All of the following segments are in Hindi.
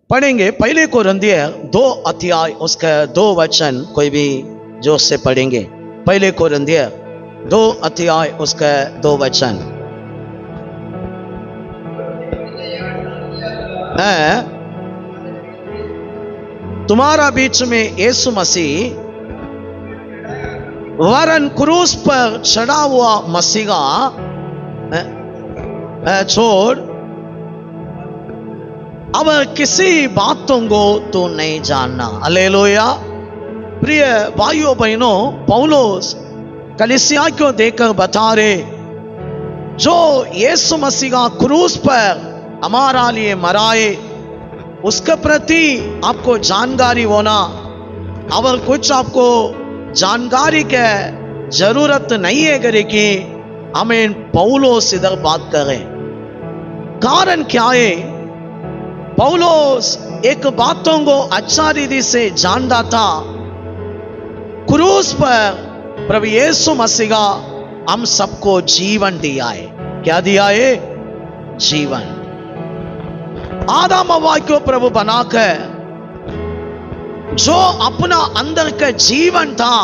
पढ़ेंगे पहले कोरिन्थियर 2 अध्याय उसका 2 वचन, कोई भी जोश से पढ़ेंगे। पहले कोरिन्थियर 2 अध्याय उसका 2 वचन। तुम्हारा बीच में यीशु मसीह वरन क्रूस पर चढ़ा हुआ मसीहा छोड़ अब किसी बातों को तो नहीं जानना। हालेलुया। प्रिय भाइयों बहनों, पौलुस कलीसिया को देखकर बता रहे, जो यीशु मसीहा क्रूस पर हमारा लिए मराए उसके प्रति आपको जानकारी होना, और कुछ आपको जानकारी के जरूरत नहीं है करे कि हमें पौलुस इधर बात करें। कारण क्या है? पौलुस एक बातों को अच्छा रीति से जानता था, क्रूस पर प्रभु यीशु मसीह हम सबको जीवन दिया है। क्या दिया है? जीवन। आदम हव्वा को प्रभु बनाकर जो अपना अंदर का जीवन था,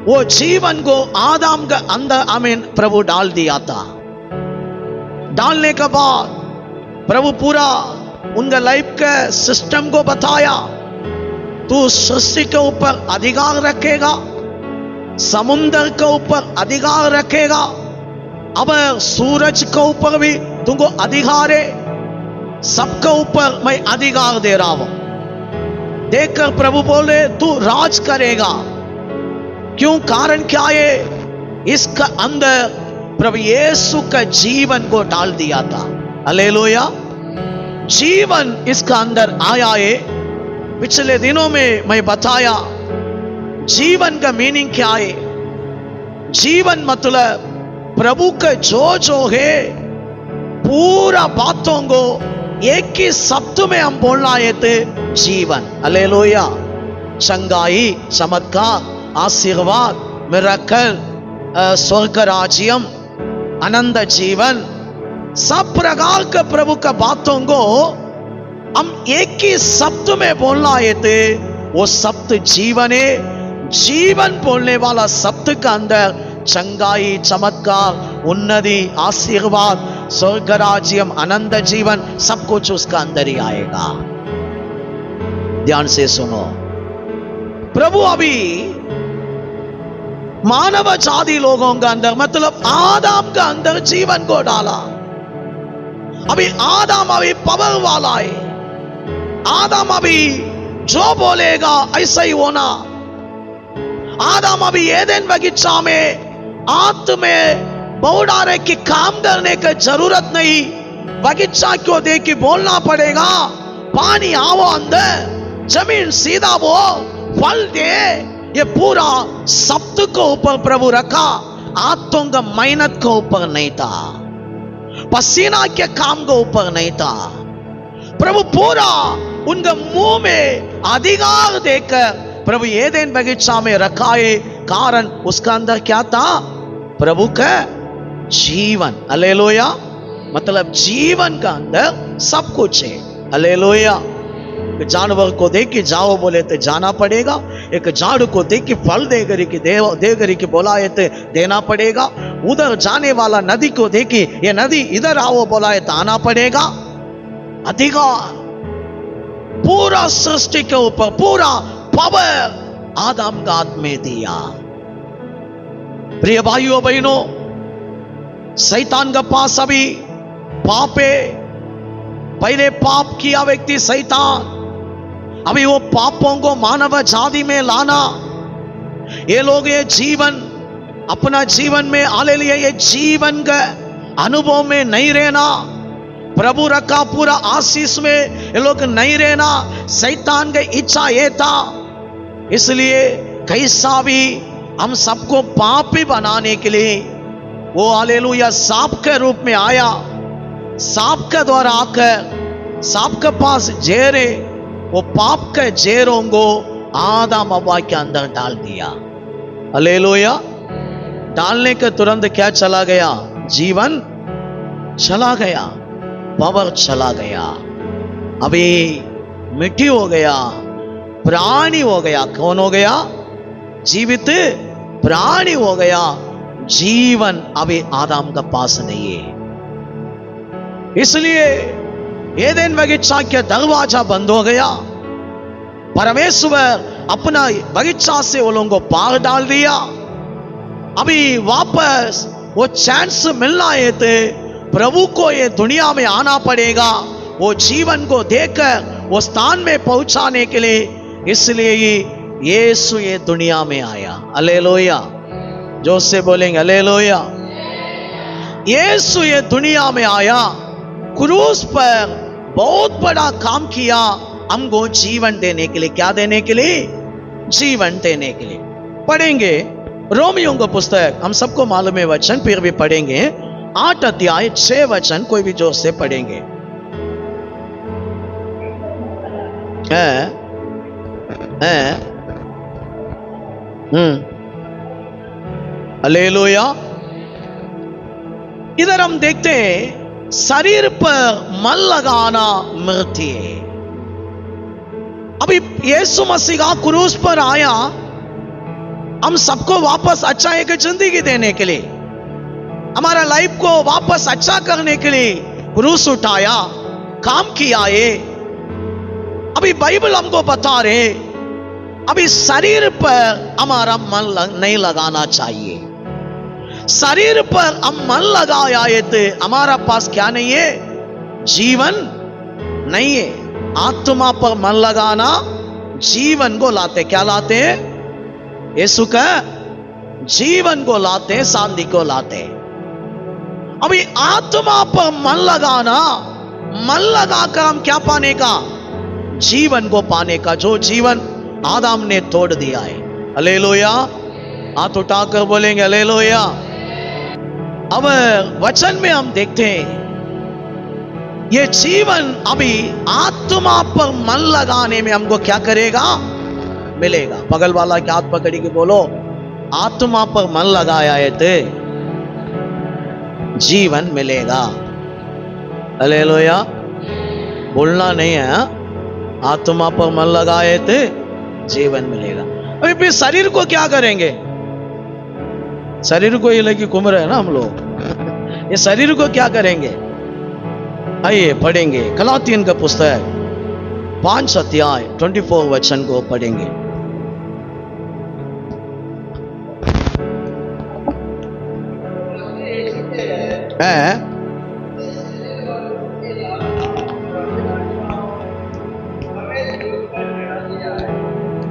वो जीवन को आदम के अंदर प्रभु डाल दिया था। डालने के बाद प्रभु पूरा उनका लाइफ के सिस्टम को बताया, तू सृष्टि के ऊपर अधिकार रखेगा, समुद्र के ऊपर अधिकार रखेगा, अब सूरज के ऊपर भी तुमको अधिकार है, सबके ऊपर मैं अधिकार दे रहा हूं। देखकर प्रभु बोले तू राज करेगा। क्यों? कारण क्या है? इसका अंदर प्रभु यीशु का जीवन को डाल दिया था। हालेलुया। जीवन इसका अंदर आया है। पिछले दिनों में मैं बताया जीवन का मीनिंग क्या है। जीवन मतलब प्रभु का जो है पूरा बातों को एक ही शब्द में हम बोलना है थे, जीवन। हालेलुया। चंगाई, चमत्कार, आशीर्वाद, मिरेकल, स्वर्ग राज्यम, आनंद जीवन, सब प्रकार के प्रभु का बातों को हम एक ही शब्द में बोलना है थे, वो शब्द जीवन है। जीवन बोलने वाला शब्द का अंदर चंगाई, चमत्कार, उन्नति, आशीर्वाद, स्वर्ग राज्यम, आनंद जीवन, सब कुछ उसका अंदर ही आएगा। ध्यान से सुनो, प्रभु अभी मानव जाति लोगों का अंदर मतलब आदम का अंदर जीवन को डाला। अभी आदम अभी पावर वाला है। आदम अभी जो बोलेगा ऐसा ही होना। आदम अभी एदेन बगीचा में आंत में बहुडारे की काम करने की जरूरत नहीं। बगीचा को देख के बोलना पड़ेगा, पानी आओ अंदर, जमीन सीधा वो फल दे। ये पूरा शब्द को ऊपर प्रभु रखा, आंतों का मेहनत को ऊपर नहीं था, पसीना के काम को ऊपर नहीं था। प्रभु पूरा उनके मुंह में अधिकार देकर प्रभु एदेन बगीचा में रखा है। कारण उसका अंदर क्या था? प्रभु का जीवन। हालेलुया। मतलब जीवन का अंदर सब कुछ है। हालेलुया। जानवर को देख के जाओ बोले तो जाना पड़ेगा। एक झाड़ को देख के फल देकर के बोलाए तो देना पड़ेगा। उधर जाने वाला नदी को देखे ये नदी इधर आओ बोलाए तो आना पड़ेगा। अधिकार पूरा सृष्टि के ऊपर पूरा पावर आदम का हाथ में दिया। प्रिय भाइयों बहनों, शैतान के पास अभी पाप है। पहले पाप किया व्यक्ति शैतान, अभी वो पापों को मानव जाति में लाना। ये लोग ये जीवन अपना जीवन में हालेलुया, ये जीवन का अनुभव में नहीं रहना, प्रभु रखा पूरा आशीष में ये लोग नहीं रहना। शैतान की इच्छा ये था, इसलिए कैसा भी हम सबको पापी बनाने के लिए वो हालेलुया सांप के रूप में आया। सांप के द्वारा आकर सांप के पास जेरे, वो पाप के जेरों को आदम हव्वा के अंदर डाल दिया। हालेलुया। डालने के तुरंत क्या चला गया? जीवन चला गया, पावर चला गया। अभी मिट्टी हो गया, प्राणी हो गया। कौन हो गया? जीवित प्राणी हो गया। जीवन अभी आदम का पास नहीं है। इसलिए एदेन बगीचा के दरवाजा बंद हो गया। परमेश्वर अपना बगीचा से वो लोगों को बाहर डाल दिया। अभी वापस वो चांस मिलना है तो प्रभु को ये दुनिया में आना पड़ेगा, वो जीवन को देकर वो स्थान में पहुंचाने के लिए। इसलिए यीशु ये दुनिया में आया। हालेलुया। जो से बोलेंगे हालेलुया। यीशु ये दुनिया में आया, क्रूस पर बहुत बड़ा काम किया हमको जीवन देने के लिए। क्या देने के लिए? जीवन देने के लिए। पढ़ेंगे रोमियों का पुस्तक, हम सबको मालूम है वचन, फिर भी पढ़ेंगे 8 अध्याय 6 वचन, कोई भी जोर से पढ़ेंगे। हालेलुया। इधर हम देखते हैं शरीर पर मन लगाना मृत्यु है। अभी यीशु मसीह का क्रूस पर आया हम सबको वापस अच्छा एक जिंदगी देने के लिए, हमारा लाइफ को वापस अच्छा करने के लिए क्रूस उठाया, काम किया है। अभी बाइबल हमको बता रहे अभी शरीर पर हमारा मन नहीं लगाना चाहिए। शरीर पर हम मन लगाया है तो हमारा पास क्या नहीं है? जीवन नहीं है। आत्मा पर मन लगाना जीवन को लाते। क्या लाते हैं? यीशु का जीवन को लाते, शांति को लाते। अभी आत्मा पर मन लगाना, मन लगाकर हम क्या पाने का? जीवन को पाने का, जो जीवन आदम ने तोड़ दिया है। हालेलुया। हाथ उठाकर बोलेंगे हालेलुया। अब वचन में हम देखते हैं ये जीवन अभी आत्मा पर मन लगाने में हमको क्या करेगा? मिलेगा। बगल वाला के हाथ पकड़ी के बोलो, आत्मा पर मन लगाया है तो जीवन मिलेगा। हालेलुया। बोलना नहीं है, आत्मा पर मन लगाए तो जीवन मिलेगा। अभी फिर शरीर को क्या करेंगे? शरीर को ये लगी घूम रहे हैं ना हम लोग, ये शरीर को क्या करेंगे? आइए पढ़ेंगे गलातियन का पुस्तक 5 अध्याय 24 वचन को पढ़ेंगे।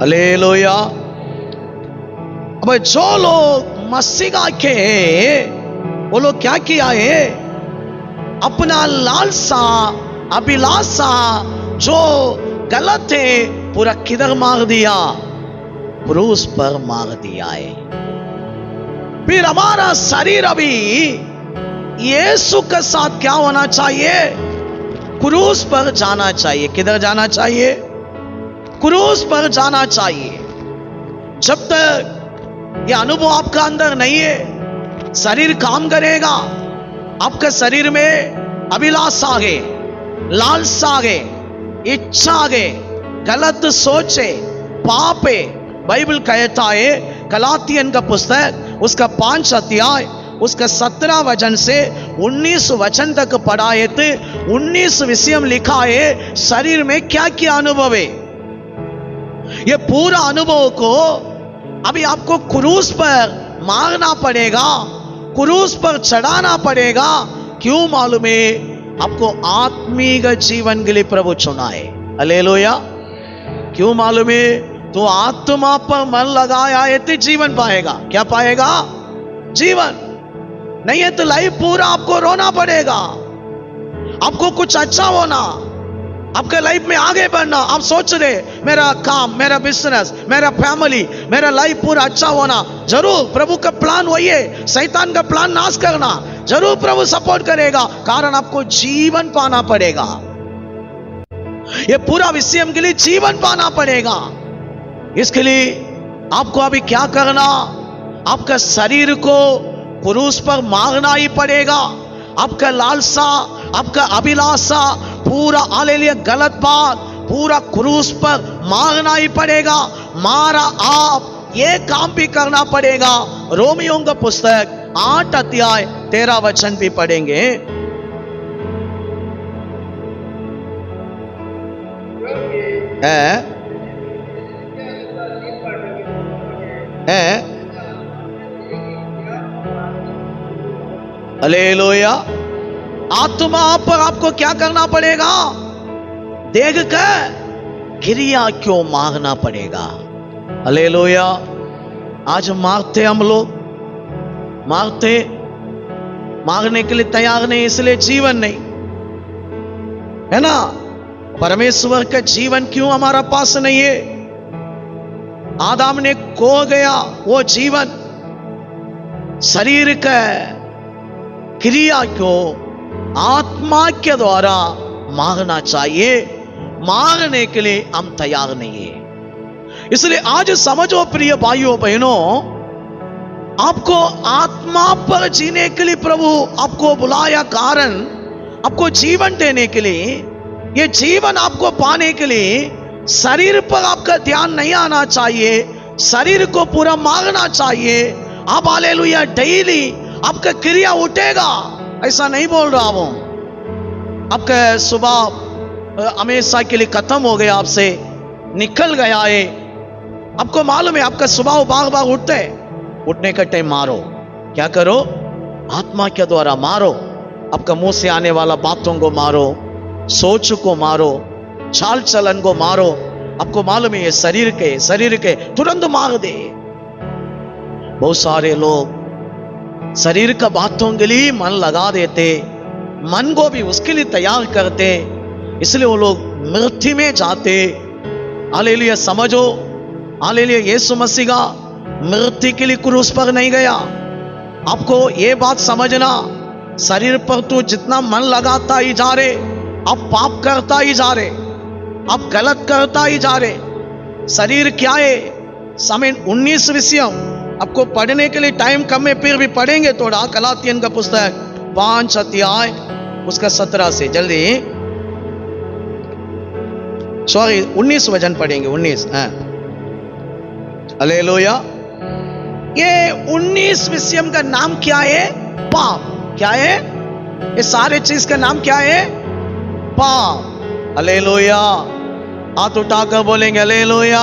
हालेलुया। अब जो लोग मसीह के वो लोग क्या किया है? अपना लालसा, अभिलाषा जो गलत है पूरा किधर मार दिया? क्रूस पर मार दिया है। फिर हमारा शरीर अभी यीशु के साथ क्या होना चाहिए? क्रूस पर जाना चाहिए। किधर जाना चाहिए? क्रूस पर जाना चाहिए। जब तक ये अनुभव आपका अंदर नहीं है, शरीर काम करेगा। आपके शरीर में अभिलाषा आ गए, लालसा आ गए, इच्छा आ गए, गलत सोचे, पाप है। बाइबल कहता है गलातियन का पुस्तक उसका 5 अध्याय उसका 17 वचन से 19 वचन तक पढ़ा है तो 19 विषय लिखा है शरीर में क्या क्या अनुभव है। ये पूरा अनुभव को अभी आपको क्रूस पर मारना पड़ेगा, क्रूस पर चढ़ाना पड़ेगा। क्यों मालूम है? आपको आत्मिक जीवन के लिए प्रभु चुना है। हालेलुया। क्यों मालूम है? तो आत्मा पर मन लगाया है तो जीवन पाएगा। क्या पाएगा? जीवन। नहीं है तो लाइफ पूरा आपको रोना पड़ेगा। आपको कुछ अच्छा होना, आपके लाइफ में आगे बढ़ना। आप सोच रहे मेरा काम, मेरा बिजनेस, मेरा फैमिली, मेरा लाइफ पूरा अच्छा होना। जरूर प्रभु का प्लान वही है, शैतान का प्लान नाश करना। जरूर प्रभु सपोर्ट करेगा, कारण आपको जीवन पाना पड़ेगा। ये पूरा विषय के लिए जीवन पाना पड़ेगा। इसके लिए आपको अभी क्या करना? आपका शरीर को क्रूस पर मारना ही पड़ेगा। आपका लालसा, आपका अभिलाषा पूरा हालेलुया गलत बात पूरा क्रूस पर मारना ही पड़ेगा, मारा आप, ये काम भी करना पड़ेगा। रोमियों का पुस्तक 8 अध्याय 13 वचन भी पढ़ेंगे। हालेलुया। आत्मा पर आपको क्या करना पड़ेगा? देख कर क्रिया क्यों मारना पड़ेगा। हालेलुया। आज मारते हम लोग, मारने के लिए तैयार नहीं, इसलिए जीवन नहीं है ना। परमेश्वर का जीवन क्यों हमारा पास नहीं है? आदम ने खो गया वो जीवन, शरीर का क्रिया को आत्मा के द्वारा मारना चाहिए, मारने के लिए हम तैयार नहीं है। इसलिए आज समझो प्रिय भाइयों बहनों, आपको आत्मा पर जीने के लिए प्रभु आपको बुलाया, कारण आपको जीवन देने के लिए। ये जीवन आपको पाने के लिए शरीर पर आपका ध्यान नहीं आना चाहिए, शरीर को पूरा मारना चाहिए। आप हालेलुया डेली आपका क्रिया उठेगा, ऐसा नहीं बोल रहा हूं। आपका स्वभाव हमेशा के लिए खत्म हो गया, आपसे निकल गया है। आपको मालूम है आपका स्वभाव बार बार उठता है, उठने का टाइम मारो। क्या करो? आत्मा के द्वारा मारो। आपका मुंह से आने वाला बातों को मारो, सोच को मारो, चाल चलन को मारो। आपको मालूम है ये शरीर के तुरंत मार दे। बहुत सारे लोग शरीर का बातों के लिए मन लगा देते, मन को भी उसके लिए तैयार करते, इसलिए वो लोग मृत्यु में जाते। हालेलुया। समझो, हालेलुया, यीशु मसीह का मृत्यु के लिए क्रूस पर नहीं गया। आपको ये बात समझना, शरीर पर तो जितना मन लगाता ही जा रहे, आप पाप करता ही जा रहे, आप गलत करता ही जा रहे। शरीर क्या है? समय 19 विषय आपको पढ़ने के लिए टाइम कम है, फिर भी पढ़ेंगे थोड़ा। गलातियन का पुस्तक 5 अध्याय उसका 17 से जल्दी, 19 वचन पढ़ेंगे। 19 हालेलुया। ये 19 विषय का नाम क्या है? पाप। क्या है? ये सारे चीज का नाम क्या है? पाप। हालेलुया। हाथ उठाकर बोलेंगे हालेलुया।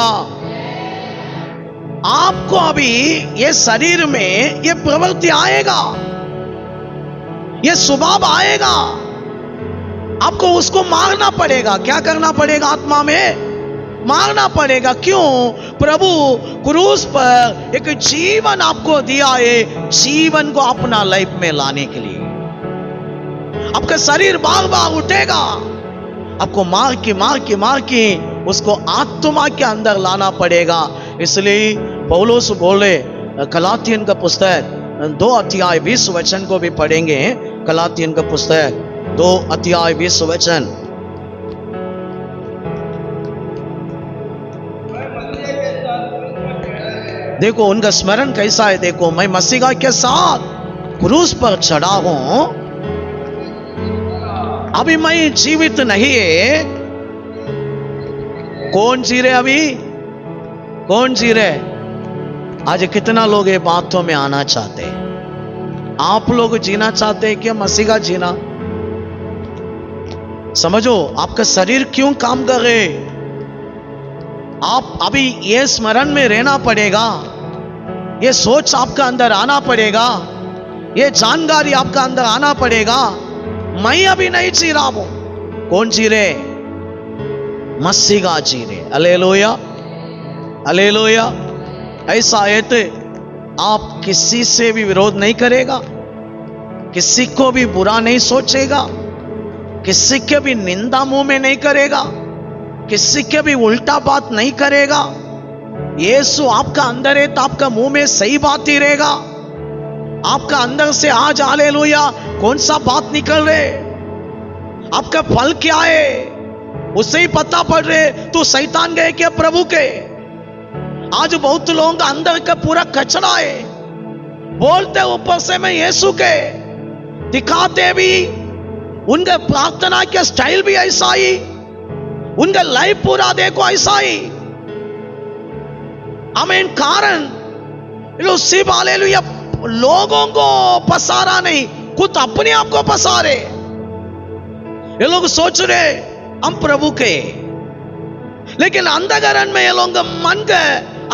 आपको अभी ये शरीर में ये प्रवृत्ति आएगा, ये स्वभाव आएगा, आपको उसको मारना पड़ेगा। क्या करना पड़ेगा? आत्मा में मारना पड़ेगा। क्यों? प्रभु क्रूस पर एक जीवन आपको दिया है, जीवन को अपना लाइफ में लाने के लिए। आपका शरीर बार बार उठेगा, आपको मार के उसको आत्मा के अंदर लाना पड़ेगा। इसलिए पौलुस बोले, गलातियन का पुस्तक 2 अध्याय 20 वचन को भी पढ़ेंगे। गलातियन का पुस्तक 2 अध्याय 20 वचन। देखो उनका स्मरण कैसा है। देखो, मैं मसीहा के साथ क्रूस पर चढ़ा हूं, अभी मैं जीवित नहीं है। कौन जी रहे? अभी कौन जी रहे? आज कितना लोग ये बातों में आना चाहते हैं? आप लोग जीना चाहते हैं क्या मसीहा जीना? समझो, आपका शरीर क्यों काम कर रहे? आप अभी ये स्मरण में रहना पड़ेगा, ये सोच आपका अंदर आना पड़ेगा, ये जानकारी आपका अंदर आना पड़ेगा। मैं अभी नहीं जी रहा हूं। कौन जी रहे? मसीहा जी रहे। Hallelujah, hallelujah. ऐसा है तो आप किसी से भी विरोध नहीं करेगा, किसी को भी बुरा नहीं सोचेगा, किसी के भी निंदा मुंह में नहीं करेगा, किसी के भी उल्टा बात नहीं करेगा। यीशु आपका अंदर है तो आपका मुंह में सही बात ही रहेगा। आपका अंदर से आज हालेलुया कौन सा बात निकल रहे, आपका फल क्या है उससे ही पता पड़ रहे तो शैतान गए क्या प्रभु के। आज बहुत लोगों का अंदर का पूरा कचरा है, बोलते ऊपर से मैं यीशु के, दिखाते भी उनके प्रार्थना के स्टाइल भी ऐसा ही, उनका लाइफ पूरा देखो ऐसा ही। आमीन। कारण सिर्फ हालेलुया लोगों को पसारा नहीं, खुद अपने आप को पसारे। ये लोग सोच रहे हम प्रभु के, लेकिन अंधकरण में ये लोग मन के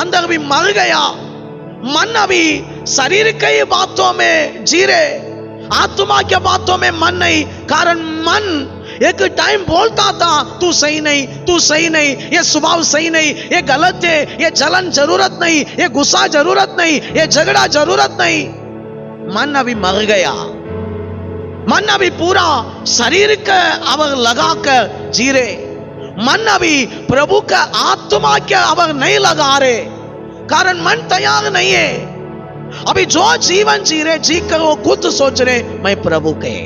अंदर भी मर गया। मन अभी शरीर के बातों में जी रहे, आत्मा के बातों में मन नहीं। कारण मन एक टाइम बोलता था तू सही नहीं, तू सही नहीं, ये स्वभाव सही नहीं, ये गलत है, ये जलन जरूरत नहीं, ये गुस्सा जरूरत नहीं, ये झगड़ा जरूरत नहीं। मन अभी मर गया। मन अभी पूरा शरीर का अब लगाकर जी रहे। मन अभी प्रभु का आत्मा के अब नहीं लगा रहे, कारण मन तैयार नहीं है। अभी जो जीवन जी रहे, जी कर वो खुद सोच रहे मैं प्रभु के।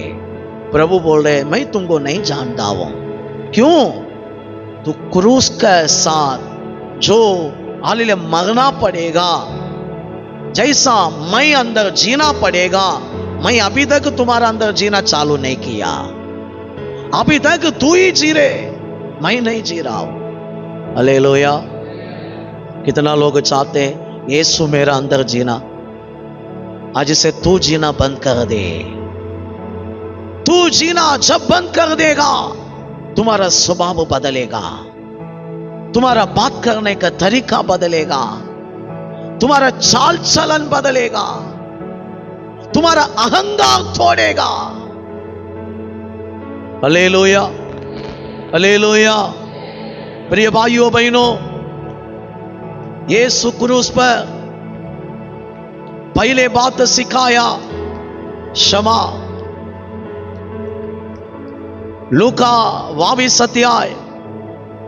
प्रभु बोल रहे मैं तुमको नहीं जानता हूं। क्यों? तू क्रूस के साथ जो हालेलुया मरना पड़ेगा, जैसा मैं अंदर जीना पड़ेगा, मैं अभी तक तुम्हारा अंदर जीना चालू नहीं किया। अभी तक तू ही जी रहे, मैं नहीं जी रहा हूं। हालेलुया। कितना लोग चाहते हैं यीशु मेरा अंदर जीना, आज से तू जीना बंद कर दे। तू जीना जब बंद कर देगा, तुम्हारा स्वभाव बदलेगा, तुम्हारा बात करने का तरीका बदलेगा, तुम्हारा चाल चलन बदलेगा, तुम्हारा अहंकार छोड़ेगा। Hallelujah, hallelujah. प्रिय भाइयों बहनों, यीशु क्रूस पर पहले बात सिखाया क्षमा। लूका 22 अध्याय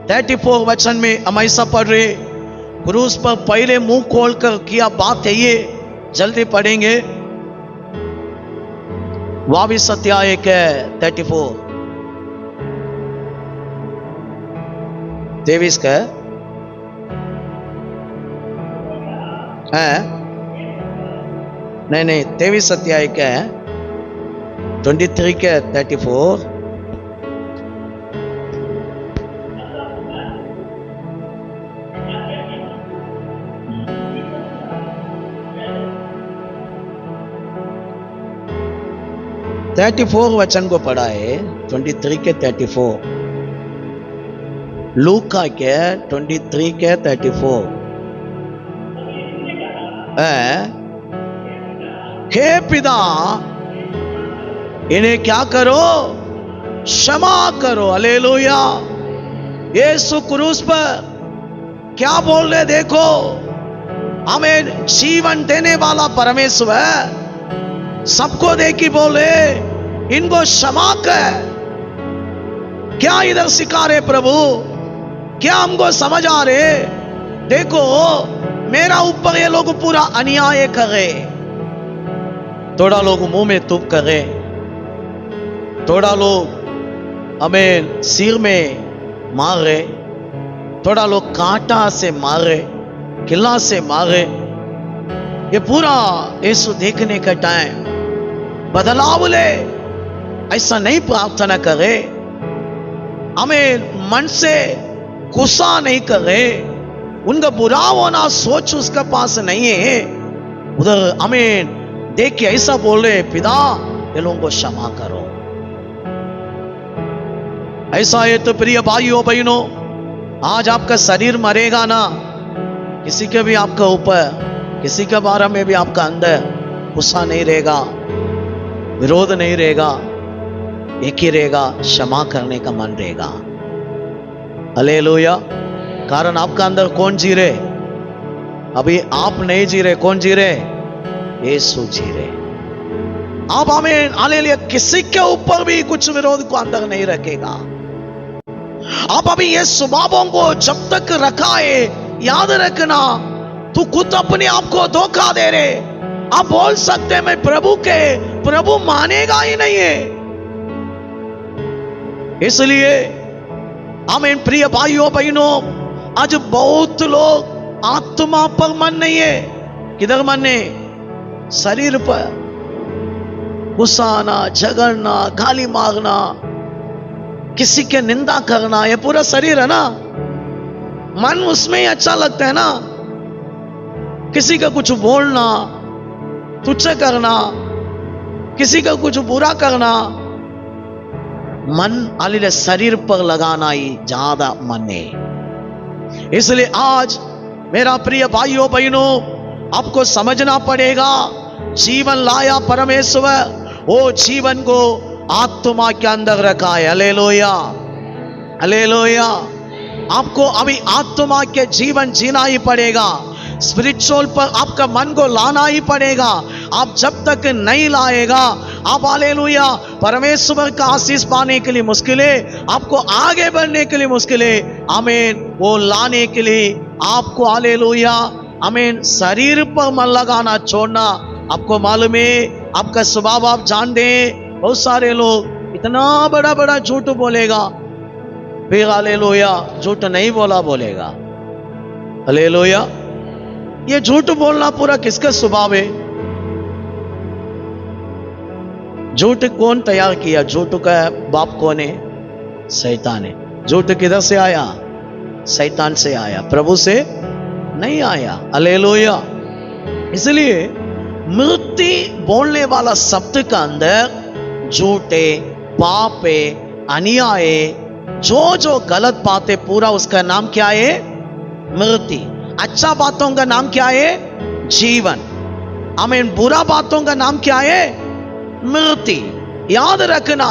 34 वचन में हम ऐसा पढ़ रहे, क्रूस पर पहले मुंह खोलकर किया बात है ये, जल्दी पढ़ेंगे। 22 अध्याय के 34 23 का है, नहीं 23 अध्याय के 23 के 34। वचन को पढ़ा है, 23 के 34, लूका के 23 के 34। हे पिता, इन्हें क्या करो? क्षमा करो। हालेलुया। यीशु क्रूस पर क्या बोल रहे देखो, हमें जीवन देने वाला परमेश्वर सबको देखी बोले इनको क्षमा कर। क्या इधर सिखा रहे प्रभु? क्या हमको समझ आ रहे? देखो मेरा ऊपर ये लोग पूरा अन्याय करे, थोड़ा लोग मुंह में तुप करे, थोड़ा लोग हमें सिर में मारे, थोड़ा लोग कांटा से मारे, किला से मारे। ये पूरा यीशु देखने का टाइम बदलाव ले, ऐसा नहीं प्रार्थना करे। हमें मन से गुस्सा नहीं करे, उनका बुरा होना सोच उसके पास नहीं है। उधर हमें देख के ऐसा बोले पिता ये लोगों को क्षमा करो। ऐसा है तो प्रिय भाइयों बहनों, आज आपका शरीर मरेगा ना, किसी के भी आपका ऊपर, किसी के बारे में भी आपका अंदर गुस्सा नहीं रहेगा, विरोध नहीं रहेगा, एक ही रहेगा, क्षमा करने का मन रहेगा। हालेलुया। कारण आपका अंदर कौन जी रहे? अभी आप नहीं जी रहे, कौन जी रहे? यीशु जी रहे। आप हमें हालेलुया किसी के ऊपर भी कुछ विरोध को अंदर नहीं रखेगा। आप अभी ये स्वभावों को जब तक रखा है, याद रखना तू खुद अपने आप को धोखा दे रहे। आप बोल सकते मैं प्रभु के, प्रभु मानेगा ही नहीं है। इसलिए हमें प्रिय भाइयों बहनों, आज बहुत लोग आत्मा पर मन नहीं है, किधर मन है? शरीर पर गुस्सा आना, झगड़ना, गाली मारना, किसी के निंदा करना, ये पूरा शरीर है ना, मन उसमें ही अच्छा लगता है ना। किसी का कुछ बोलना, तुच्छ करना, किसी का कुछ बुरा करना, मन आलिले शरीर पर लगाना ही ज्यादा मन है। इसलिए आज मेरा प्रिय भाइयों बहनों, आपको समझना पड़ेगा, जीवन लाया परमेश्वर, वो जीवन को आत्मा के अंदर रखा है। Hallelujah, hallelujah. आपको अभी आत्मा के जीवन जीना ही पड़ेगा, स्पिरिचुअल पर आपका मन को लाना ही पड़ेगा। आप जब तक नहीं लाएगा, आप हालेलुया परमेश्वर का आशीष पाने के लिए मुश्किल है, आपको आगे बढ़ने के लिए मुश्किल है। आमीन। वो लाने के लिए आपको हालेलुया आमीन शरीर पर मन लगाना छोड़ना। आपको मालूम है, आपका स्वभाव आप जानते हैं, बहुत सारे लोग इतना बड़ा बड़ा झूठ बोलेगा, फिर हालेलुया झूठ नहीं बोला बोलेगा। हालेलुया। ये झूठ बोलना पूरा किसका स्वभाव है? झूठ कौन तैयार किया? झूठ का बाप कौन है? शैतान है। झूठ किधर से आया? शैतान से आया, प्रभु से नहीं आया। हालेलुया। इसलिए मृत्यु बोलने वाला शब्द का अंदर झूठे, पापे, अन्याय, जो गलत बातें, पूरा उसका नाम क्या है? मृत्यु। अच्छा बातों का नाम क्या है? जीवन। आमीन। बुरा बातों का नाम क्या है? मृत्यु। याद रखना,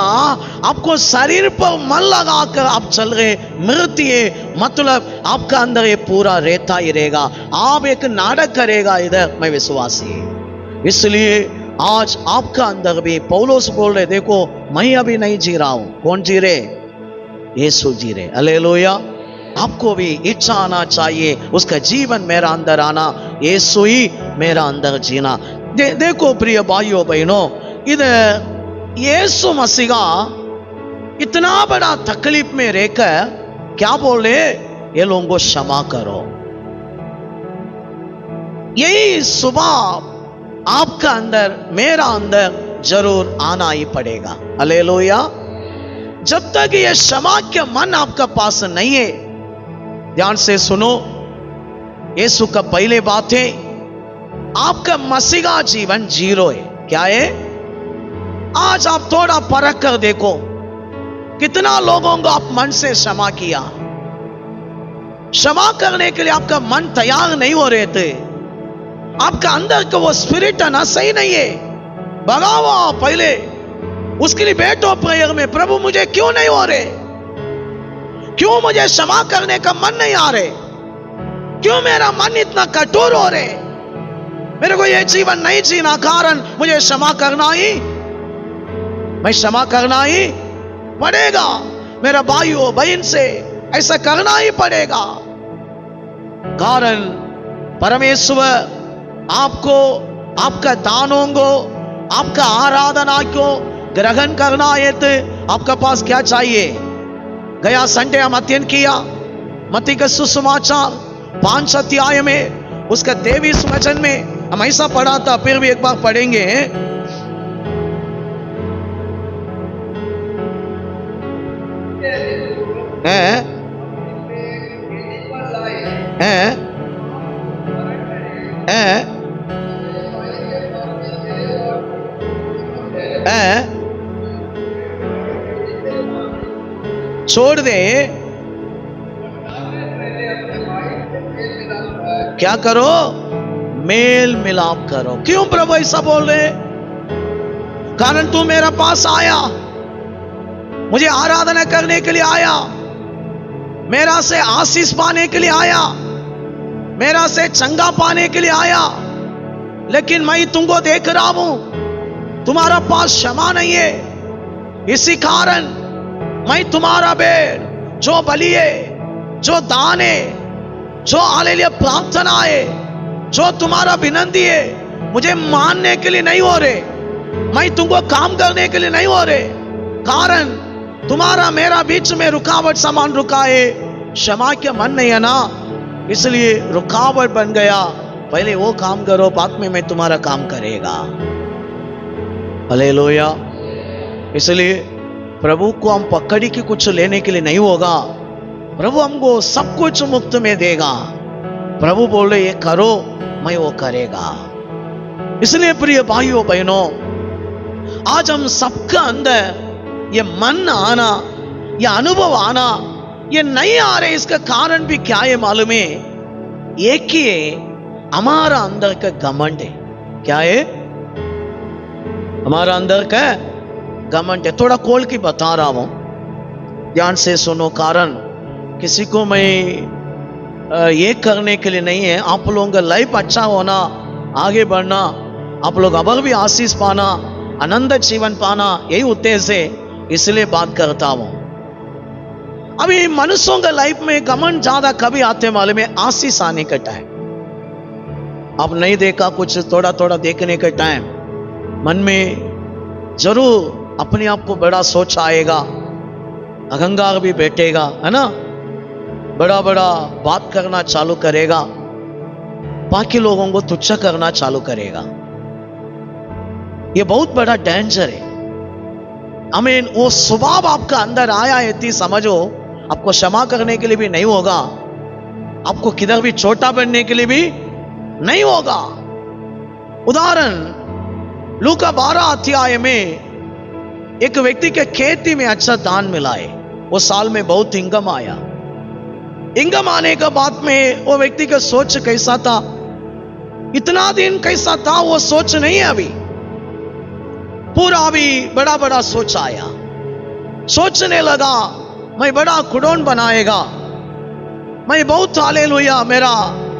आपको शरीर पर मन लगाकर आप चल रहे मृत्यु है, मतलब आपका अंदर ये पूरा रहता ही रहेगा। आप एक नाटक करेगा इधर, मैं विश्वासी। इसलिए आज आपका अंदर भी पौलुस बोल रहे, देखो मैं अभी नहीं जी रहा हूं। कौन जी रहे? यीशु जी रहे। हालेलुया। आपको भी इच्छा आना चाहिए, उसका जीवन मेरा अंदर आना, यीशु ही मेरा अंदर जीना। देखो प्रिय भाइयों बहनों, इधर यीशु मसीह इतना बड़ा तकलीफ में रहकर क्या बोले? ये लोगों को क्षमा करो। यही स्वभाव आपका अंदर, मेरा अंदर जरूर आना ही पड़ेगा। हालेलुया। जब तक ये क्षमा के मन आपका पास नहीं है, ध्यान से सुनो, यीशु का पहले बात है, आपका मसीहा जीवन जीरो है। क्या है? आज आप थोड़ा परख कर देखो, कितना लोगों को आप मन से क्षमा किया। क्षमा करने के लिए आपका मन तैयार नहीं हो रहे थे, आपका अंदर का वो स्पिरिट है ना, सही नहीं है। भगाओ पहले, उसके लिए बैठो प्रेयर में, प्रभु मुझे क्यों नहीं हो रहे? क्यों मुझे क्षमा करने का मन नहीं आ रहे? क्यों मेरा मन इतना कठोर हो रहे? मेरे को ये जीवन नहीं जीना, कारण मुझे क्षमा करना ही, मैं क्षमा करना ही पड़ेगा। मेरा भाइयों बहन से ऐसा करना ही पड़ेगा, कारण परमेश्वर आपको, आपका दानों को, आपका आराधना को ग्रहण करना है तो आपका पास क्या चाहिए? गया संडे हम अध्ययन किया मत्ती का सुसमाचार 5 अध्याय में, उसका 23 वचन में हम ऐसा पढ़ा था, फिर भी एक बार पढ़ेंगे। छोड़ दे, क्या करो? मेल मिलाप करो। क्यों प्रभु ऐसा बोल रहे? कारण तू मेरे पास आया, मुझे आराधना करने के लिए आया, मेरा से आशीष पाने के लिए आया, मेरा से चंगा पाने के लिए आया, लेकिन मैं तुमको देख रहा हूं, तुम्हारा पास क्षमा नहीं है। इसी कारण मैं तुम्हारा बेड़, जो बलि है, जो दान है, जो हालेलुया प्रार्थना है, जो तुम्हारा विनती है, मुझे मानने के लिए नहीं हो रहे, मैं तुमको काम करने के लिए नहीं हो रहे, कारण तुम्हारा मेरा बीच में रुकावट समान रुका है। क्षमा के मन नहीं है ना, इसलिए रुकावट बन गया। पहले वो काम करो, बाद में मैं तुम्हारा काम करेगा। हालेलुया। इसलिए प्रभु को हम पकड़ी के कुछ लेने के लिए नहीं होगा, प्रभु हमको सब कुछ मुफ्त में देगा। प्रभु बोल रहे ये करो, मैं वो करेगा। इसलिए प्रिय भाइयों बहनों, आज हम सबका अंदर ये मन आना, ये अनुभव आना, ये नहीं आ रहे, इसका कारण भी क्या है मालूम है? एक ही है, हमारा अंदर का घमंड है। क्या है? हमारा अंदर का घमंड है। थोड़ा खोल के बता रहा हूं, ध्यान से सुनो। कारण किसी को मैं ये करने के लिए नहीं है, आप लोगों का लाइफ अच्छा होना, आगे बढ़ना, आप लोग अब भी आशीष पाना, आनंद जीवन पाना, यही उद्देश्य है, इसलिए बात करता हूं। अभी मनुष्यों का लाइफ में घमंड ज्यादा कभी आते मालूम है? आशीष आने का टाइम। अब नहीं देखा कुछ, थोड़ा थोड़ा देखने का टाइम, मन में जरूर अपने आप को बड़ा सोच आएगा, अहंकार भी बैठेगा, है ना, बड़ा बड़ा बात करना चालू करेगा, बाकी लोगों को तुच्छ करना चालू करेगा। ये बहुत बड़ा डेंजर है। आमीन। वो स्वभाव आपका अंदर आया है, इतनी समझो, आपको क्षमा करने के लिए भी नहीं होगा, आपको किधर भी छोटा बनने के लिए भी नहीं होगा। उदाहरण लूका 12 अध्याय में एक व्यक्ति के खेती में अच्छा दान मिला है। वो साल में बहुत इनकम आया। इनकम आने के बाद में वो व्यक्ति का सोच कैसा था, इतना दिन कैसा था वो सोच नहीं है अभी, पूरा अभी बड़ा बड़ा सोच आया। सोचने लगा मैं बड़ा खुडौन बनाएगा, मैं बहुत हालेलुया, मेरा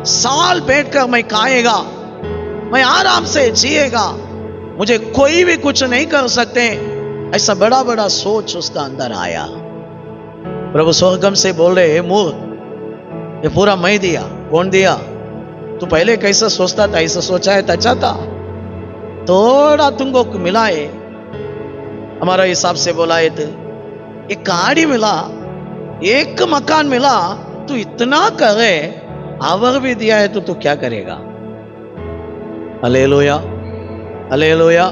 साल बैठकर मैं खाएगा, मैं आराम से जिएगा, मुझे कोई भी कुछ नहीं कर सकते, ऐसा बड़ा बड़ा सोच उसका अंदर आया। प्रभु स्वर्गम से बोल रहे, मूर्ख, ये पूरा मैं दिया। कौन दिया? तू पहले कैसा सोचता था, ऐसा सोचा है तो अच्छा था, थोड़ा तुमको मिला है, हमारा हिसाब से बोला है तो एक गाड़ी मिला, एक मकान मिला, तू इतना करे, आवर भी दिया है तो तू क्या करेगा? Hallelujah, hallelujah.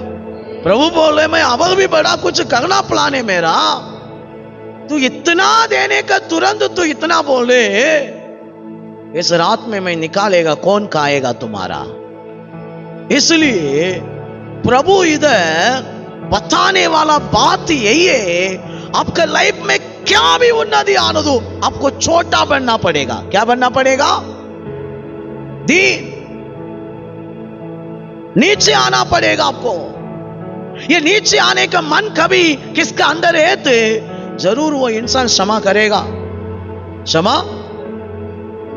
प्रभु बोल रहे मैं आवर भी बड़ा कुछ करना प्लान है मेरा, तू इतना देने का तुरंत तू इतना बोल रहे, इस रात में मैं निकालेगा, कौन खाएगा तुम्हारा? इसलिए प्रभु इधर बताने वाला बात यही है, आपका लाइफ में क्या भी उन्नति आने दो, आपको छोटा बनना पड़ेगा। क्या बनना पड़ेगा? दीन, नीचे आना पड़ेगा आपको। ये नीचे आने का मन कभी किसका अंदर है तो जरूर वो इंसान क्षमा करेगा। क्षमा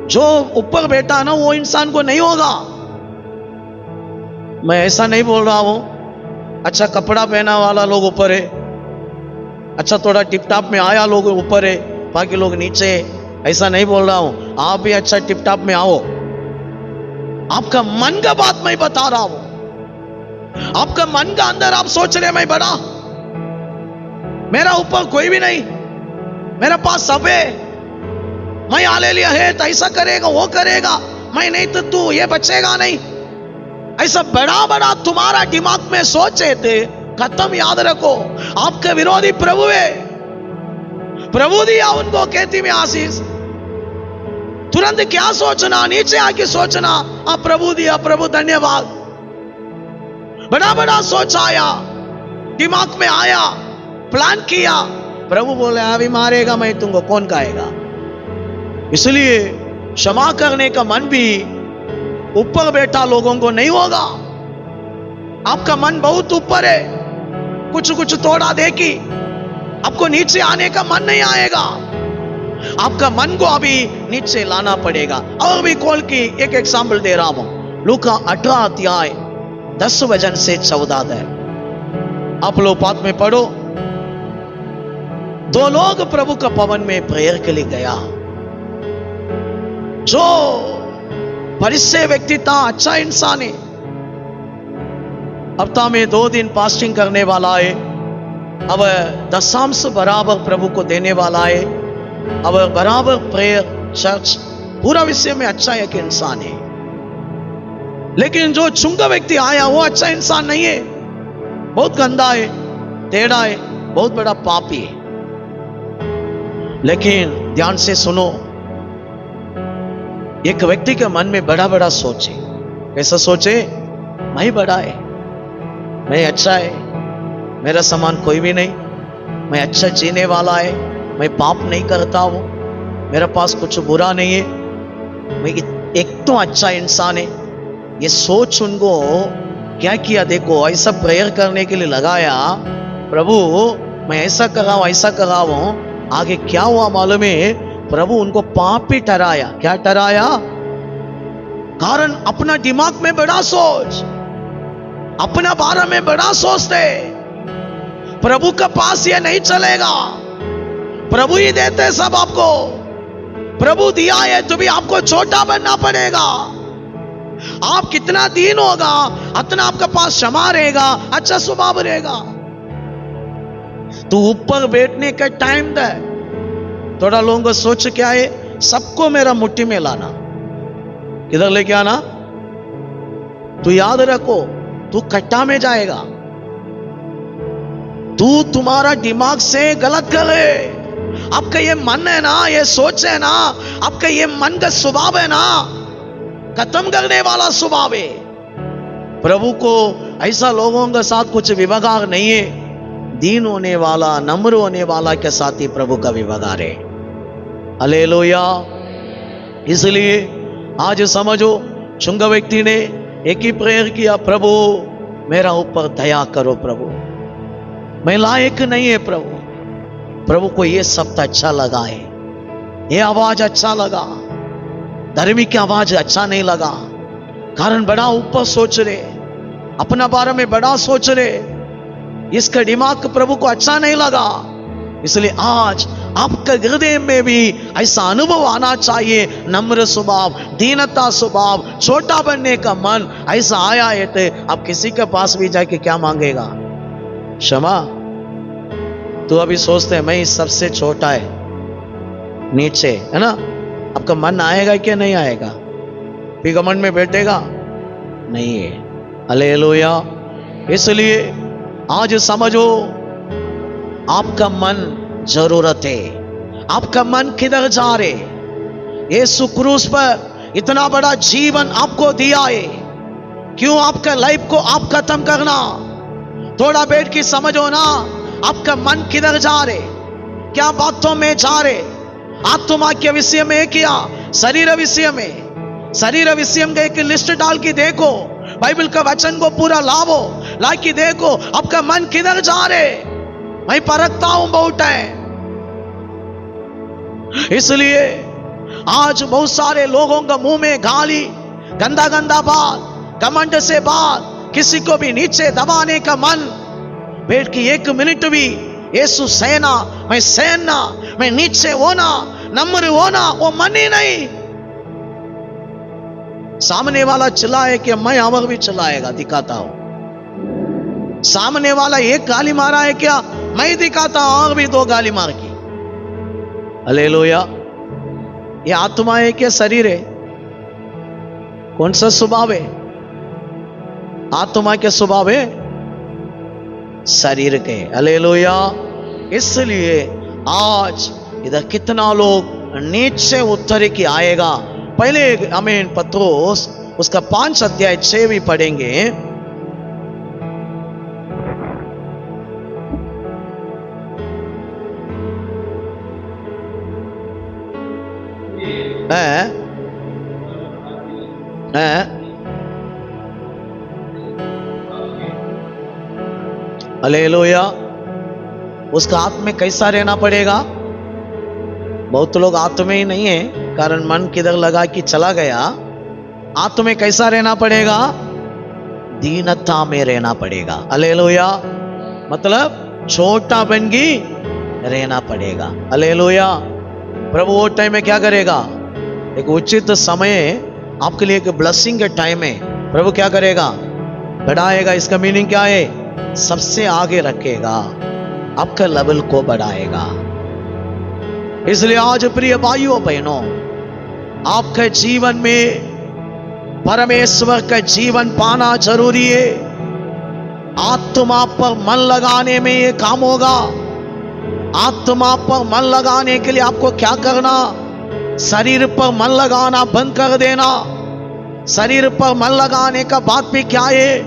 जो ऊपर बैठा ना वो इंसान को नहीं होगा। मैं ऐसा नहीं बोल रहा हूं अच्छा कपड़ा पहना वाला लोग ऊपर है, अच्छा थोड़ा टिप टॉप में आया लोग ऊपर है, बाकी लोग नीचे है, ऐसा नहीं बोल रहा हूं। आप भी अच्छा टिप टॉप में आओ, आपका मन का बात मैं बता रहा हूं। आपका मन का अंदर आप सोच रहे मैं बड़ा, मेरा ऊपर कोई भी नहीं, मेरे पास सब है, मैं हालेलुया है तो ऐसा करेगा वो करेगा, मैं नहीं तो तू ये बचेगा नहीं, ऐसा बड़ा बड़ा तुम्हारा दिमाग में सोचे थे, खत्म। याद रखो आपके विरोधी प्रभु है, प्रभु दिया उनको खेती में आशीष। तुरंत क्या सोचना, नीचे आके सोचना, आप प्रभु दिया, प्रभु धन्यवाद। बड़ा बड़ा सोच आया, दिमाग में आया, प्लान किया, प्रभु बोले अभी मारेगा मैं तुमको, कौन खाएगा? इसलिए क्षमा करने का मन भी ऊपर बैठा लोगों को नहीं होगा। आपका मन बहुत ऊपर है, कुछ कुछ थोड़ा देखी, आपको नीचे आने का मन नहीं आएगा। आपका मन को अभी नीचे लाना पड़ेगा। और भी खोल की एक एग्जाम्पल दे रहा हूं, लूका 18 अध्याय 10 वचन से 14 तक आप लोग बात में पढ़ो। 2 लोग प्रभु का भवन में प्रेयर के लिए गया। जो परिचय व्यक्ति था, अच्छा इंसान है, हफ्ता में 2 दिन फास्टिंग करने वाला है, अब दशांश बराबर प्रभु को देने वाला है, अब बराबर प्रेयर चर्च पूरा विषय में अच्छा एक इंसान है। लेकिन जो चुंगा व्यक्ति आया वो अच्छा इंसान नहीं है, बहुत गंदा है, टेढ़ा है, बहुत बड़ा पापी है। लेकिन ध्यान से सुनो, एक व्यक्ति के मन में बड़ा बड़ा सोचे। कैसा सोचे? मैं बड़ा है, मैं अच्छा है, मेरा समान कोई भी नहीं, मैं अच्छा जीने वाला है, मैं पाप नहीं करता हूं, मेरे पास कुछ बुरा नहीं है, मैं एक तो अच्छा इंसान है। ये सोच उनको क्या किया? देखो, ऐसा प्रेयर करने के लिए लगाया, प्रभु मैं ऐसा कर रहा हूं, ऐसा कर रहा हूं। आगे क्या हुआ मालूम है? प्रभु उनको पापी ठहराया। क्या ठहराया? कारण अपना दिमाग में बड़ा सोच, अपना बारे में बड़ा सोचते। प्रभु के पास ये नहीं चलेगा, प्रभु ही देते सब आपको, प्रभु दिया है तो भी आपको छोटा बनना पड़ेगा। आप कितना दीन होगा उतना आपके पास क्षमा रहेगा, अच्छा स्वभाव रहेगा। तो ऊपर बैठने का टाइम दे। थोड़ा लोगों को सोच क्या है? सबको मेरा मुट्ठी में लाना, किधर लेके आना? तू याद रखो, तू कट्टा में जाएगा। तू तुम्हारा दिमाग से गलत करे। आपका ये मन है ना, ये सोच है ना, आपका ये मन का स्वभाव है ना, खत्म करने वाला स्वभाव है। प्रभु को ऐसा लोगों के साथ कुछ विवगार नहीं है। दीन होने वाला, नम्र होने वाला के साथ ही प्रभु का विवगार है। हालेलुया। इसलिए आज समझो, चुंग व्यक्ति ने एक ही प्रेयर किया, प्रभु मेरा ऊपर दया करो, प्रभु मैं लायक नहीं है प्रभु। प्रभु को ये शब्द अच्छा लगा है, ये आवाज अच्छा लगा, धर्मी की आवाज अच्छा नहीं लगा। कारण बड़ा ऊपर सोच रहे, अपना बारे में बड़ा सोच रहे, इसका दिमाग प्रभु को अच्छा नहीं लगा। इसलिए आज आपके हृदय में भी ऐसा अनुभव आना चाहिए, नम्र स्वभाव, दीनता स्वभाव, छोटा बनने का मन ऐसा आया है तो आप किसी के पास भी जाके क्या मांगेगा? क्षमा। तो अभी सोचते हैं मैं सबसे छोटा है, नीचे है ना, आपका मन आएगा क्या? नहीं आएगा। फिर घमंड में बैठेगा? नहीं है। हालेलुया। इसलिए आज समझो, आपका मन जरूरत है। आपका मन किधर जा रहे? यीशु क्रूस पर इतना बड़ा जीवन आपको दिया है, क्यों आपका लाइफ को आप खत्म करना? थोड़ा बैठ के समझो ना, आपका मन किधर जा रहे? क्या बातों में जा रहे? आत्मा के विषय में क्या, शरीर विषय में? शरीर विषय में एक लिस्ट डाल के देखो, बाइबल का वचन को पूरा लावो, ला के देखो आपका मन किधर जा रहे। मैं परखता हूं बहुत है। इसलिए आज बहुत सारे लोगों का मुंह में गाली, गंदा गंदा बात, घमंड से बात, किसी को भी नीचे दबाने का मन। बैठ के एक मिनट भी यीशु सहना, मैं सहना, मैं नीचे होना, नम्र होना, वो मन ही नहीं। सामने वाला चिल्लाए कि मैं अमर भी चिल्लाएगा, दिखाता हूं। सामने वाला एक गाली मारा है क्या, मैं दिखाता हूं और भी 2 गाली मार की। हालेलुया। ये आत्मा है क्या शरीर है? कौन सा स्वभाव है? आत्मा के स्वभाव है शरीर के। हालेलुया। इसलिए आज इधर कितना लोग नीचे उतर के आएगा। पहले आमीन पत्रोस उसका 5 अध्याय 6 भी पढ़ेंगे। हालेलुया। उसका आत्मा में कैसा रहना पड़ेगा? बहुत लोग आत्मा ही नहीं है, कारण मन किधर लगा कि चला गया। आत्मा में कैसा रहना पड़ेगा? दीनता में रहना पड़ेगा। हालेलुया। मतलब छोटा बनगी रहना पड़ेगा। हालेलुया। प्रभु वो टाइम में क्या करेगा? एक उचित समय आपके लिए एक ब्लेसिंग के टाइम में प्रभु क्या करेगा? बढ़ाएगा। इसका मीनिंग क्या है? सबसे आगे रखेगा, आपका लेवल को बढ़ाएगा। इसलिए आज प्रिय भाइयों बहनों, आपके जीवन में परमेश्वर का जीवन पाना जरूरी है। आत्मा पर मन लगाने में ये काम होगा। आत्मा पर मन लगाने के लिए आपको क्या करना? शरीर पर मन लगाना बंद कर देना। शरीर पर मन लगाने का बात भी क्या है?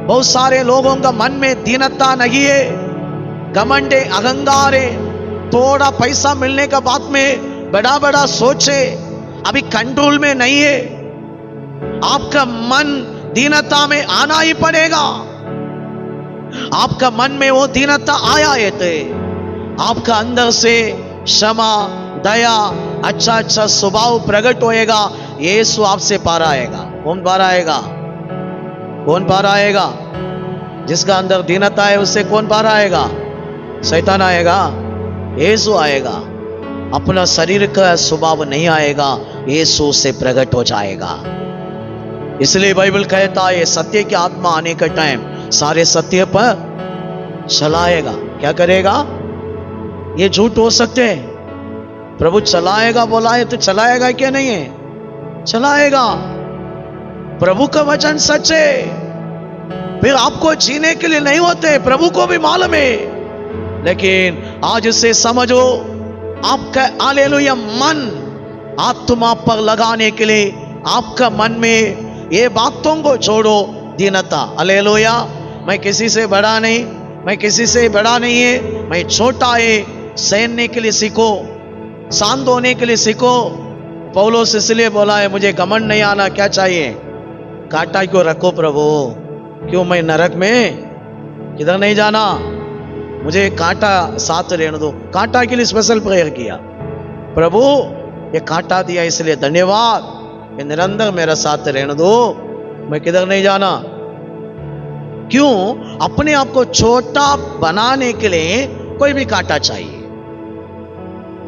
बहुत सारे लोगों का मन में दीनता नहीं है, घमंड है, अहंकार है। थोड़ा पैसा मिलने का बात में बड़ा बड़ा सोचे, अभी कंट्रोल में नहीं है। आपका मन दीनता में आना ही पड़ेगा। आपका मन में वो दीनता आया है तो आपका अंदर से क्षमा, दया, अच्छा अच्छा स्वभाव प्रकट होएगा। यीशु आपसे पार आएगा। कौन पार आएगा? कौन पार आएगा? जिसका अंदर दीनता है उससे कौन पार आएगा? शैतान आएगा? यीशु आएगा। अपना शरीर का स्वभाव नहीं आएगा, यीशु से प्रकट हो जाएगा। इसलिए बाइबल कहता है सत्य की आत्मा आने का टाइम सारे सत्य पर चलाएगा। क्या करेगा? ये झूठ हो सकते हैं, प्रभु चलाएगा बोला है तो चलाएगा क्या? नहीं है, चलाएगा। प्रभु का वचन सच है। फिर आपको जीने के लिए नहीं होते, प्रभु को भी मालूम है। लेकिन आज से समझो, आपका हालेलुया मन आत्मा पर लगाने के लिए आपका मन में ये बातों को छोड़ो। दीनता, हालेलुया। मैं किसी से बड़ा नहीं, मैं किसी से बड़ा नहीं है, मैं छोटा है। सहने के लिए सीखो, शांत होने के लिए सीखो। पौलुस इसलिए बोला है मुझे घमंड नहीं आना। क्या चाहिए? कांटा क्यों रखो प्रभु? क्यों मैं नरक में किधर नहीं जाना? मुझे कांटा साथ रहने दो। कांटा के लिए स्पेशल प्रेयर किया, प्रभु ये कांटा दिया इसलिए धन्यवाद, ये निरंतर मेरा साथ रहने दो, मैं किधर नहीं जाना। क्यों? अपने आप को छोटा बनाने के लिए कोई भी कांटा चाहिए।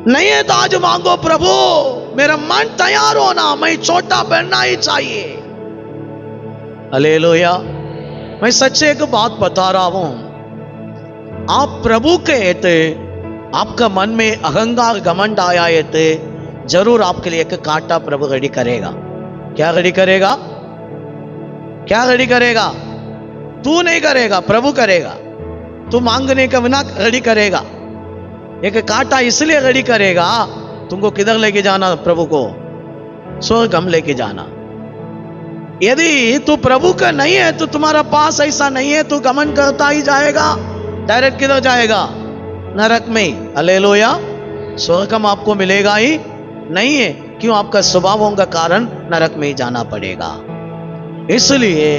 नहीं है तो आज मांगो, प्रभु मेरा मन तैयार होना, मैं छोटा बनना ही चाहिए। हालेलुया। मैं सच्चे एक बात बता रहा हूं, आप प्रभु के थे, आपका मन में अहंकार घमंड आया है तो जरूर आपके लिए एक कांटा प्रभु रेडी करेगा। क्या रेडी करेगा? क्या रेडी करेगा? तू नहीं करेगा, प्रभु करेगा। तू मांगने का बिना रेडी करेगा। एक कांटा इसलिए रेडी करेगा, तुमको किधर लेके जाना? प्रभु को स्वर्ग हम लेके जाना। यदि तू प्रभु का नहीं है तो तुम्हारा पास ऐसा नहीं है, तू गमन करता ही जाएगा। डायरेक्ट किधर जाएगा? नरक में। हालेलुया। स्वर्ग हम आपको मिलेगा ही नहीं है। क्यों? आपका स्वभावों का कारण नरक में ही जाना पड़ेगा। इसलिए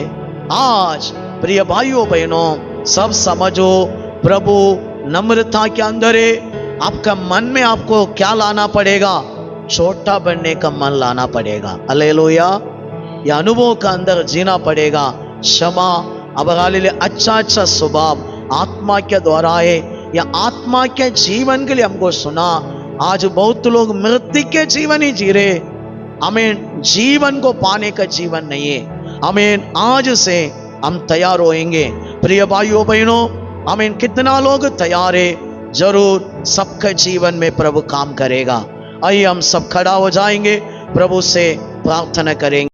आज प्रिय भाइयों बहनों, सब समझो, प्रभु नम्रता के अंदर है। आपका मन में आपको क्या लाना पड़ेगा? छोटा बनने का मन लाना पड़ेगा। हालेलुया। यह अनुभव का अंदर जीना पड़ेगा। क्षमा, अब अच्छा अच्छा स्वभाव आत्मा के द्वारा है। या आत्मा के जीवन के लिए हमको सुना। आज बहुत लोग मृत्यु के जीवन ही जी रहे। आमीन। जीवन को पाने का जीवन नहीं है। आमीन। आज से हम तैयार होएंगे प्रिय भाइयों बहनों। आमीन। कितना लोग तैयार है? जरूर सबके जीवन में प्रभु काम करेगा। आइए हम सब खड़ा हो जाएंगे, प्रभु से प्रार्थना करेंगे।